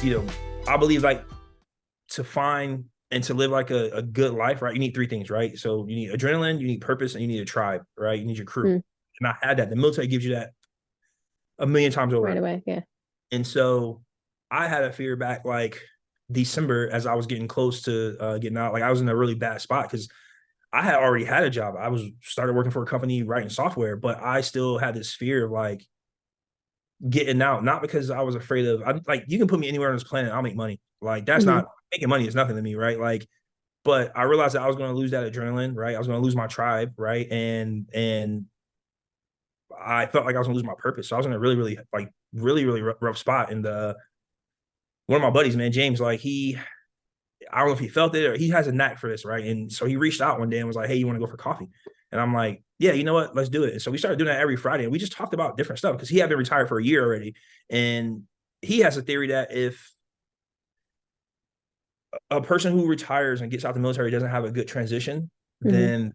I believe like to find and to live like a good life, right? You need three things, right? So you need adrenaline, you need purpose, and you need a tribe, right? You need your crew. Mm, And I had that. The military gives you that a million times right over. away. Yeah. And so I had a fear back like December as I was getting close to getting out. Like I was in a really bad spot because I had already had a job. I was started working for a company writing software, but I still had this fear of like getting out, not because I was afraid of like you can put me anywhere on this planet, I'll make money. Like that's Hmm. not making money is nothing to me, right? Like, but I realized that I was going to lose that adrenaline, right? I was going to lose my tribe, right? And I felt like I was going to lose my purpose. So I was in a really rough spot. And one of my buddies, man, James, like I don't know if he felt it or he has a knack for this, right? And so he reached out one day and was like, "Hey, you want to go for coffee?" And I'm like, "Yeah, you know what? Let's do it." And so we started doing that every Friday, and we just talked about different stuff because he had been retired for a year already, and he has a theory that if a person who retires and gets out the military doesn't have a good transition, Hmm. then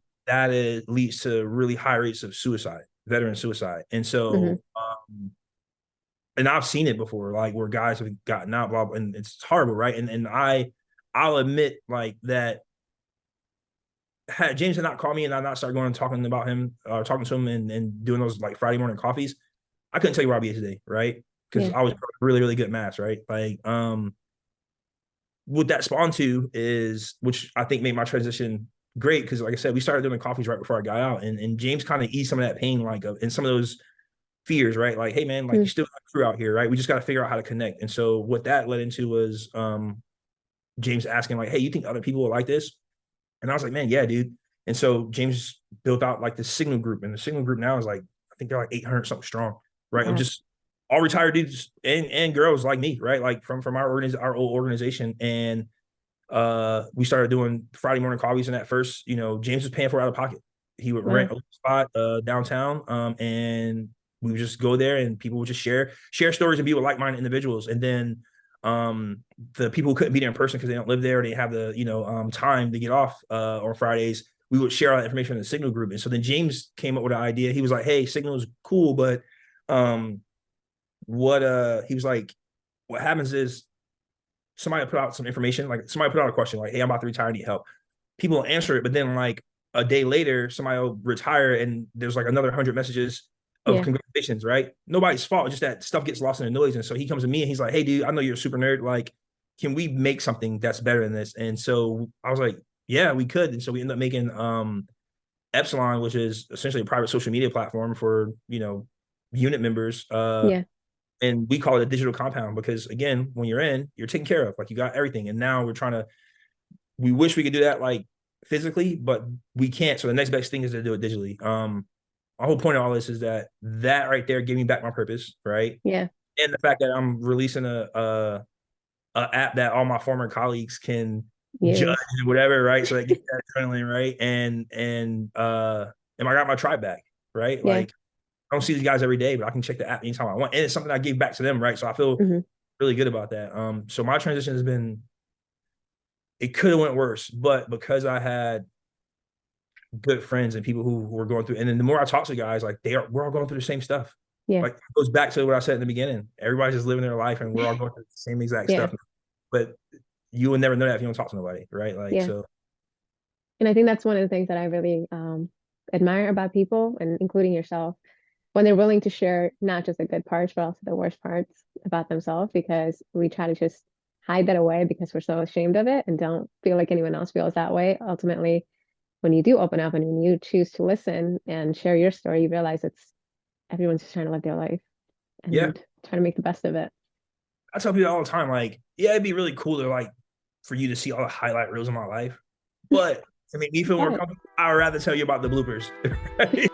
leads to really high rates of suicide, veteran suicide. And Hmm. so, and I've seen it before, like where guys have gotten out, blah, blah, and it's horrible, right? I'll admit like that had James had not called me and I not started going and talking about him, talking to him and doing those like Friday morning coffees, I couldn't tell you where I'd be today, right? Because Yeah. I was really, really good at math, right? Like, what that spawned to is, which I think made my transition great, because like I said, we started doing coffees right before I got out, and James kind of eased some of that pain, like and some of those fears, right? Like, hey man, like you Mm. still got a crew out here, right? We just got to figure out how to connect. And so what that led into was James asking like, hey, you think other people will like this? And I was like, man, yeah, dude. And so James built out like the Signal group, and the Signal group now is like, I think they're like 800 something strong, right? Of Wow. just all retired dudes and girls like me, right? Like from our old organization. And we started doing Friday morning coffees. And at first, James was paying for it out of pocket. He would rent Wow. a spot downtown, and we would just go there, and people would just share stories and be with like-minded individuals. And then the people who couldn't be there in person because they don't live there, or they have the time to get off on Fridays, we would share all that information in the Signal group. And so then James came up with an idea. He was like, "Hey, Signal is cool, but um, what he was like, what happens is somebody put out some information, like somebody put out a question, like, "Hey, I'm about to retire, I need help." People will answer it, but then like a day later, somebody will retire, and there's like another 100 messages of Yeah. congratulations, right? Nobody's fault, just that stuff gets lost in the noise. And so he comes to me and he's like, "Hey, dude, I know you're a super nerd. Like, can we make something that's better than this?" And so I was like, "Yeah, we could." And so we ended up making Epsilon, which is essentially a private social media platform for unit members. Yeah. And we call it a digital compound because again, when you're in, you're taken care of, like you got everything. And now we wish we could do that like physically, but we can't. So the next best thing is to do it digitally. My whole point of all this is that right there gave me back my purpose, right? Yeah. And the fact that I'm releasing a app that all my former colleagues can judge Yes. and whatever, right? So they get that adrenaline, right? And I got my tribe back, right? Yeah. Like I don't see these guys every day, but I can check the app anytime I want. And it's something I gave back to them, right? So I feel Hmm. really good about that. So my transition has been, it could have went worse, but because I had good friends and people who were going through, and then the more I talk to guys, like we're all going through the same stuff. Yeah. Like it goes back to what I said in the beginning. Everybody's just living their life, and we're all going through the same exact Yeah. stuff. But you would never know that if you don't talk to nobody, right? Like Yeah. so, And I think that's one of the things that I really admire about people, and including yourself, when they're willing to share not just the good parts, but also the worst parts about themselves, because we try to just hide that away because we're so ashamed of it and don't feel like anyone else feels that way. Ultimately, when you do open up and when you choose to listen and share your story, you realize it's everyone's just trying to live their life yeah, and try to make the best of it. I tell people all the time, like, yeah, it'd be really cool to like for you to see all the highlight reels of my life, but to make me feel more Got it. comfortable, I'd rather tell you about the bloopers. Right?